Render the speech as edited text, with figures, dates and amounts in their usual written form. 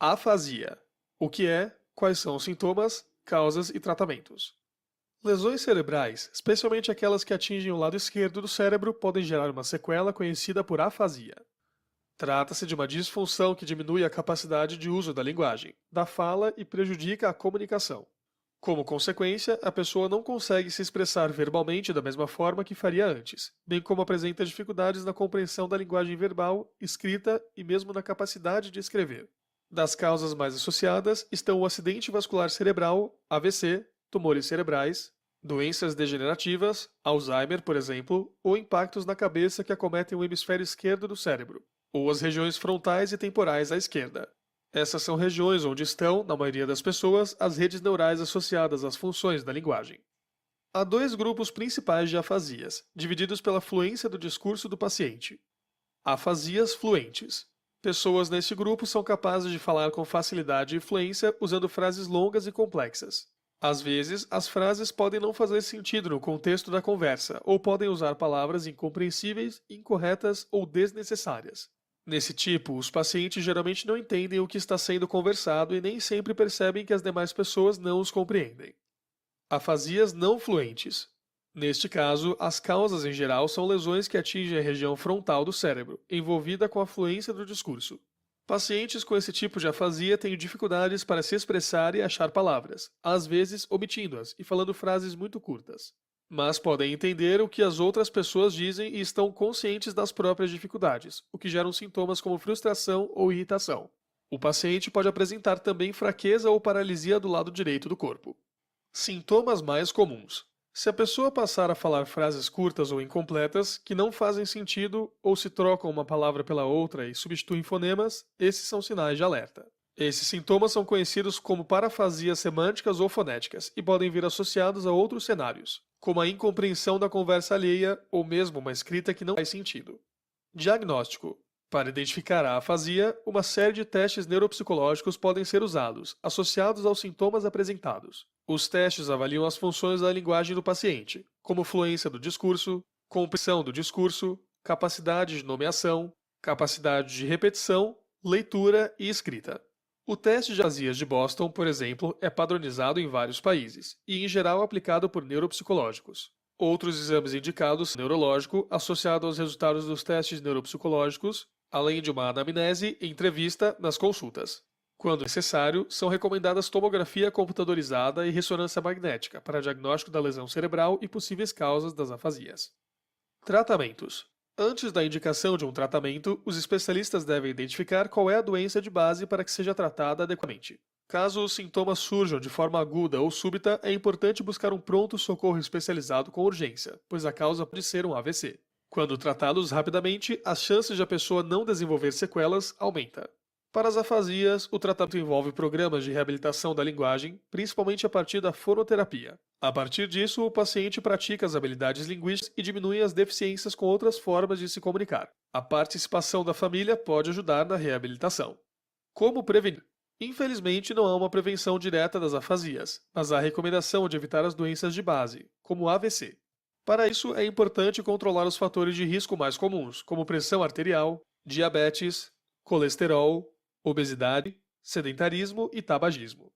Afasia. O que é, quais são os sintomas, causas e tratamentos. Lesões cerebrais, especialmente aquelas que atingem o lado esquerdo do cérebro, podem gerar uma sequela conhecida por afasia. Trata-se de uma disfunção que diminui a capacidade de uso da linguagem, da fala e prejudica a comunicação. Como consequência, a pessoa não consegue se expressar verbalmente da mesma forma que faria antes, bem como apresenta dificuldades na compreensão da linguagem verbal, escrita e mesmo na capacidade de escrever. Das causas mais associadas estão o acidente vascular cerebral, AVC, tumores cerebrais, doenças degenerativas, Alzheimer, por exemplo, ou impactos na cabeça que acometem o hemisfério esquerdo do cérebro, ou as regiões frontais e temporais à esquerda. Essas são regiões onde estão, na maioria das pessoas, as redes neurais associadas às funções da linguagem. Há dois grupos principais de afasias, divididos pela fluência do discurso do paciente. Afasias fluentes. Pessoas neste grupo são capazes de falar com facilidade e fluência usando frases longas e complexas. Às vezes, as frases podem não fazer sentido no contexto da conversa ou podem usar palavras incompreensíveis, incorretas ou desnecessárias. Nesse tipo, os pacientes geralmente não entendem o que está sendo conversado e nem sempre percebem que as demais pessoas não os compreendem. Afasias não fluentes. Neste caso, as causas em geral são lesões que atingem a região frontal do cérebro, envolvida com a fluência do discurso. Pacientes com esse tipo de afasia têm dificuldades para se expressar e achar palavras, às vezes omitindo-as e falando frases muito curtas. Mas podem entender o que as outras pessoas dizem e estão conscientes das próprias dificuldades, o que gera sintomas como frustração ou irritação. O paciente pode apresentar também fraqueza ou paralisia do lado direito do corpo. Sintomas mais comuns. Se a pessoa passar a falar frases curtas ou incompletas, que não fazem sentido ou se trocam uma palavra pela outra e substituem fonemas, esses são sinais de alerta. Esses sintomas são conhecidos como parafasias semânticas ou fonéticas e podem vir associados a outros cenários, como a incompreensão da conversa alheia ou mesmo uma escrita que não faz sentido. Diagnóstico. Para identificar a afasia, uma série de testes neuropsicológicos podem ser usados, associados aos sintomas apresentados. Os testes avaliam as funções da linguagem do paciente, como fluência do discurso, compreensão do discurso, capacidade de nomeação, capacidade de repetição, leitura e escrita. O teste de afasias de Boston, por exemplo, é padronizado em vários países e, em geral, aplicado por neuropsicológicos. Outros exames indicados são neurológico, associado aos resultados dos testes neuropsicológicos, além de uma anamnese e entrevista nas consultas. Quando necessário, são recomendadas tomografia computadorizada e ressonância magnética para diagnóstico da lesão cerebral e possíveis causas das afasias. Tratamentos. Antes da indicação de um tratamento, os especialistas devem identificar qual é a doença de base para que seja tratada adequadamente. Caso os sintomas surjam de forma aguda ou súbita, é importante buscar um pronto-socorro especializado com urgência, pois a causa pode ser um AVC. Quando tratados rapidamente, as chances de a pessoa não desenvolver sequelas aumentam. Para as afasias, o tratamento envolve programas de reabilitação da linguagem, principalmente a partir da fonoterapia. A partir disso, o paciente pratica as habilidades linguísticas e diminui as deficiências com outras formas de se comunicar. A participação da família pode ajudar na reabilitação. Como prevenir? Infelizmente, não há uma prevenção direta das afasias, mas há a recomendação de evitar as doenças de base, como o AVC. Para isso, é importante controlar os fatores de risco mais comuns, como pressão arterial, diabetes, colesterol, obesidade, sedentarismo e tabagismo.